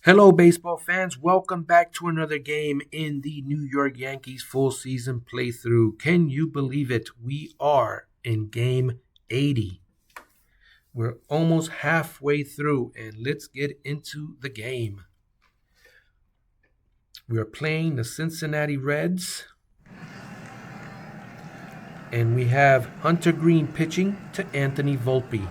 Hello, baseball fans. Welcome back to another game in the New York Yankees full season playthrough. Can you believe it? We are in game 80. We're almost halfway through, and let's get into the game. We are playing the Cincinnati Reds, and we have Hunter Green pitching to Anthony Volpe.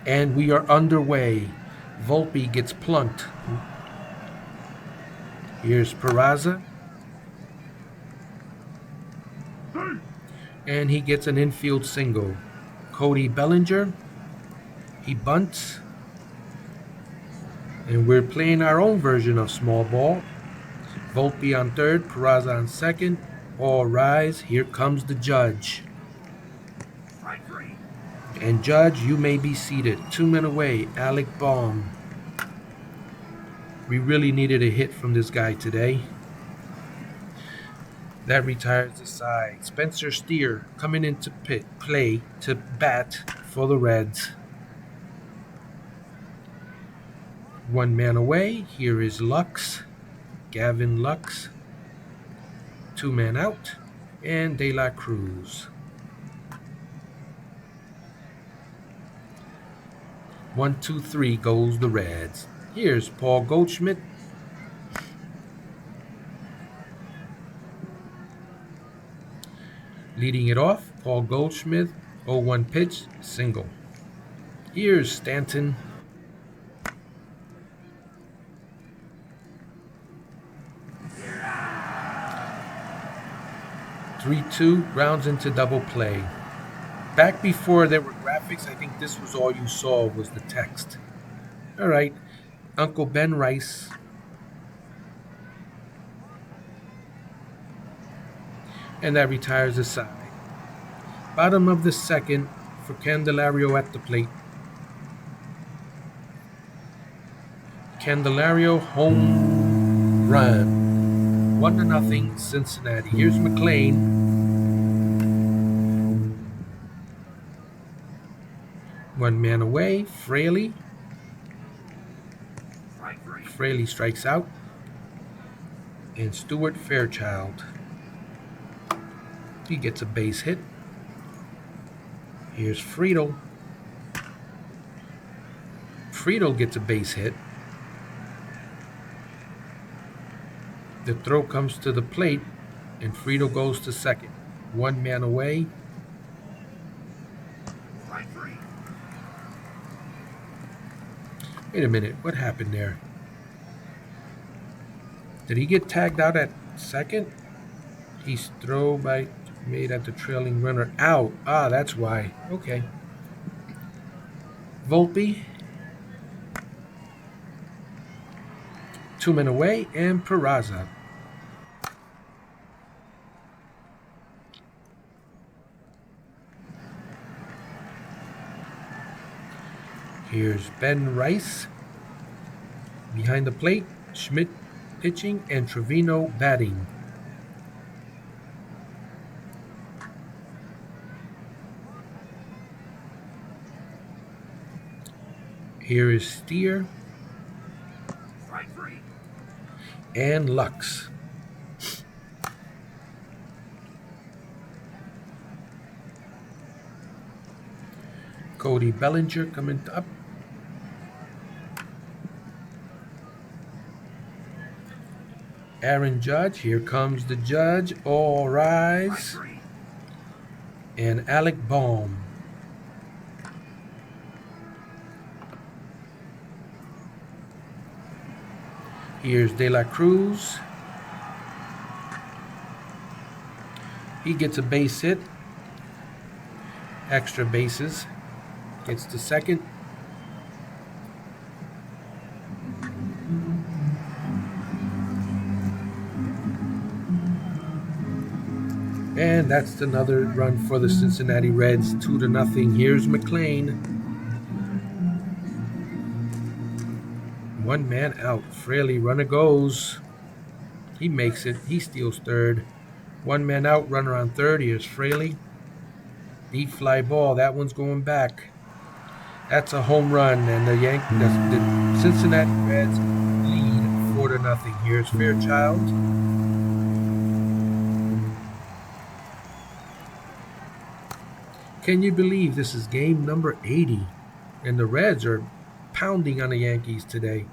And we are underway. Volpe gets plunked. Here's Peraza. And he gets an infield single. Cody Bellinger, he bunts. And we're playing our own version of small ball. Volpe on third, Peraza on second. All rise, here comes the judge. And judge, you may be seated. 2 men away, Alec Baum. We really needed a hit from this guy today. That retires the side. Spencer Steer coming into play to bat for the Reds. 1 man away. Here is Lux, Gavin Lux. 2 men out, and De La Cruz. 1, 2, 3 goes the Reds. Here's Paul Goldschmidt. Leading it off, Paul Goldschmidt, 0-1 pitch, single. Here's Stanton. Three-two, rounds into double play. Back before there were graphics, I think this was all you saw was the text. All right, Uncle Ben Rice. And that retires the side. Bottom of the second for Candelario at the plate. Candelario home run. 1-0 Cincinnati. Here's McLean. 1 man away, Fraley. Fraley strikes out. And Stuart Fairchild. He gets a base hit. Here's Friedel. Friedel gets a base hit. The throw comes to the plate, and Friedel goes to second. 1 man away. Wait a minute, what happened there? Did he get tagged out at second? He's throw made at the trailing runner out. Ah, that's why. Okay. Volpe. 2 men away, and Peraza. Here's Ben Rice. Behind the plate, Schmidt pitching and Trevino batting. Here is Steer and Lux. Cody Bellinger coming up. Aaron Judge, here comes the judge. All rise. And Alec Baum. Here's De La Cruz. He gets a base hit. Extra bases. Gets to second. And that's another run for the Cincinnati Reds, 2-0. Here's McLean. 1 man out. Fraley, runner goes. He makes it. He steals third. One man out, runner on third. Here's Fraley. Deep fly ball. That one's going back. That's a home run, and the Cincinnati Reds lead 4-0. Here's Fairchild. Can you believe this is game number 80, and the Reds are pounding on the Yankees today?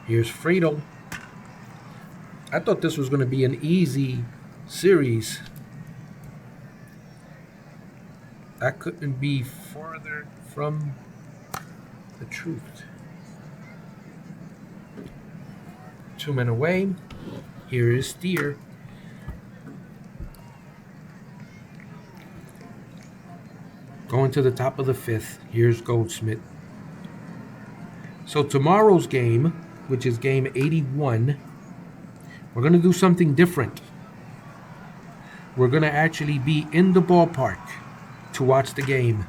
Here's Friedel. I thought this was going to be an easy series. That couldn't be further from the truth. 2 men away. Here is Steer. Going to the top of the fifth. Here's Goldschmidt. So tomorrow's game, which is game 81, we're going to do something different. We're going to actually be in the ballpark to watch the game.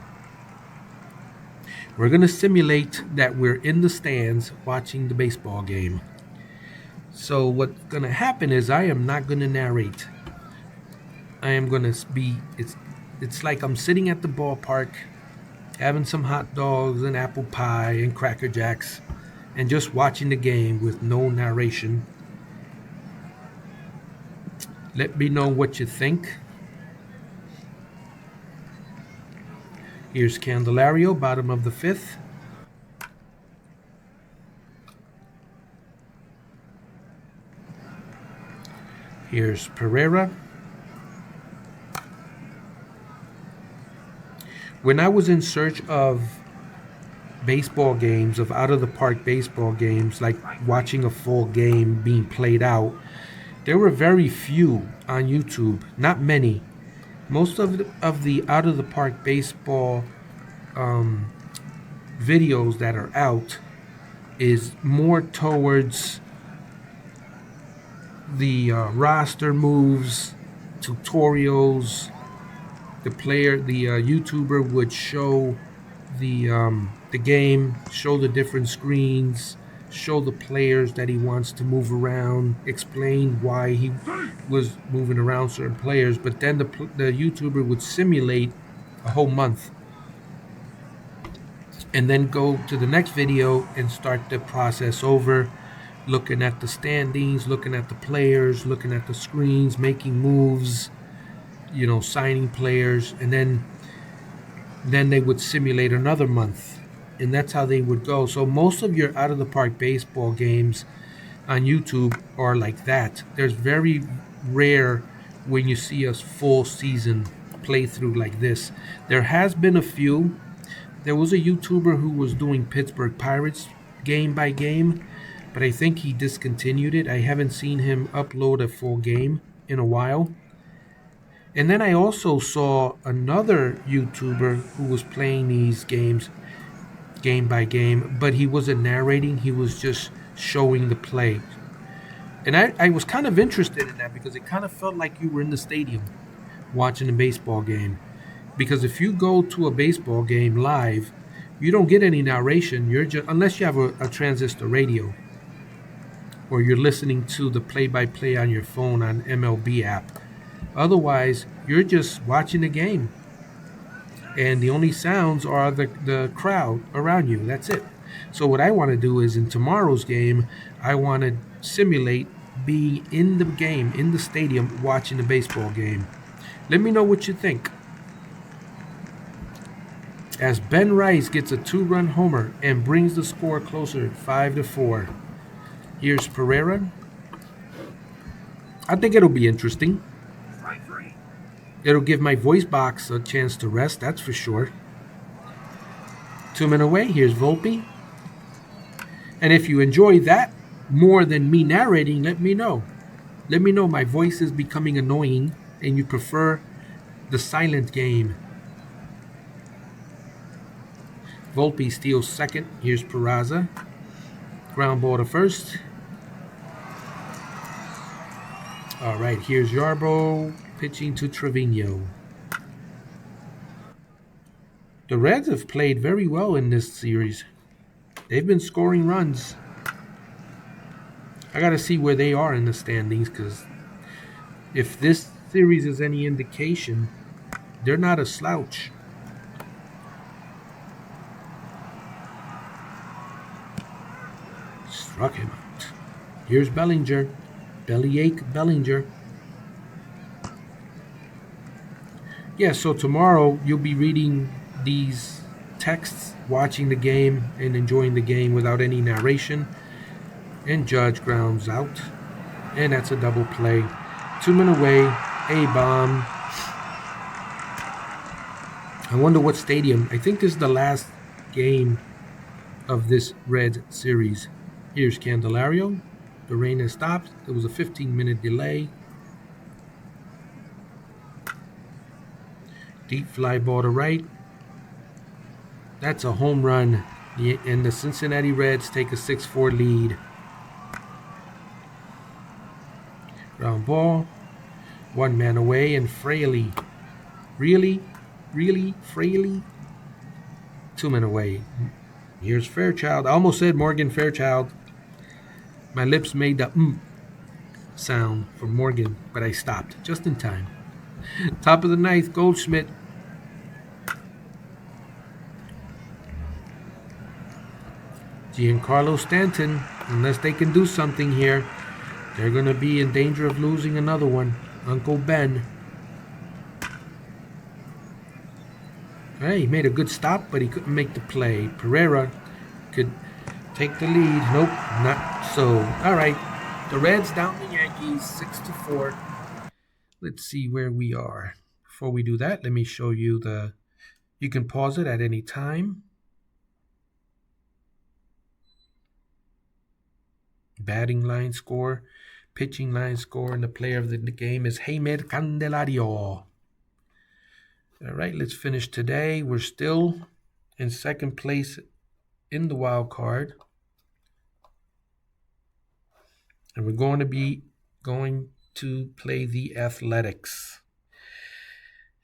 We're going to simulate that we're in the stands watching the baseball game. So what's going to happen is I am not going to narrate. I am going to be, it's like I'm sitting at the ballpark having some hot dogs and apple pie and Cracker Jacks and just watching the game with no narration. Let me know what you think. Here's Candelario, bottom of the fifth. Here's Pereira. When I was in search of baseball games, of out-of-the-park baseball games, like watching a full game being played out, there were very few on YouTube, not many. Most of the out-of-the-park baseball videos that are out is more towards the roster moves, tutorials. The YouTuber would show the game, show the different screens, show the players that he wants to move around, explain why he was moving around certain players. But then the YouTuber would simulate a whole month and then go to the next video and start the process over, looking at the standings, looking at the players, looking at the screens, making moves, signing players, and then they would simulate another month, and that's how they would go. So most of your out-of-the-park baseball games on YouTube are like that. There's very rare when you see a full season playthrough like this. There has been a few. There was a YouTuber who was doing Pittsburgh Pirates game by game, but I think he discontinued it. I haven't seen him upload a full game in a while. And then I also saw another YouTuber who was playing these games game by game, but he wasn't narrating, he was just showing the play. And I was kind of interested in that because it kind of felt like you were in the stadium watching a baseball game. Because if you go to a baseball game live, you don't get any narration. You're just, unless you have a transistor radio or you're listening to the play-by-play on your phone on MLB app. Otherwise, you're just watching the game, and the only sounds are the crowd around you. That's it. So what I want to do is in tomorrow's game, I want to simulate being in the game, in the stadium, watching the baseball game. Let me know what you think. As Ben Rice gets a 2-run homer and brings the score closer, 5-4. Here's Pereira. I think it'll be interesting. It'll give my voice box a chance to rest, that's for sure. 2 men away, here's Volpe. And if you enjoy that more than me narrating, let me know. Let me know my voice is becoming annoying and you prefer the silent game. Volpe steals second, here's Peraza. Ground ball to first. All right, here's Yarbo pitching to Trevino. The Reds have played very well in this series. They've been scoring runs. I got to see where they are in the standings, because if this series is any indication, they're not a slouch. Struck him out. Here's Bellinger. Bellyache Bellinger. Yeah, so tomorrow you'll be reading these texts, watching the game, and enjoying the game without any narration. And Judge grounds out. And that's a double play. 2 men away. A-bomb. I wonder what stadium. I think this is the last game of this Red series. Here's Candelario. The rain has stopped. There was a 15-minute delay. Deep fly ball to right. That's a home run. And the Cincinnati Reds take a 6-4 lead. Ground ball. 1 man away, and Fraley. Really? Fraley? 2 men away. Here's Fairchild. I almost said Morgan Fairchild. My lips made the sound for Morgan, but I stopped just in time. Top of the ninth, Goldschmidt. Giancarlo Stanton, unless they can do something here, they're going to be in danger of losing another one. Uncle Ben. Hey, he made a good stop, but he couldn't make the play. Pereira could take the lead. Nope, not so. All right, the Reds down the Yankees 6-4. Let's see where we are. Before we do that, let me show you the... You can pause it at any time. Batting line score, pitching line score, and the player of the game is Heimer Candelario. All right, let's finish today. We're still in second place in the wild card. And we're going to play the Athletics.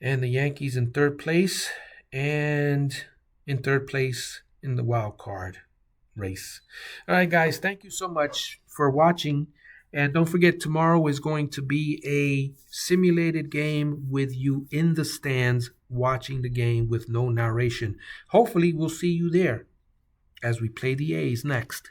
And the Yankees in third place, and in third place in the wild card race. All right, guys, thank you so much for watching. And don't forget, tomorrow is going to be a simulated game with you in the stands watching the game with no narration. Hopefully, we'll see you there as we play the A's next.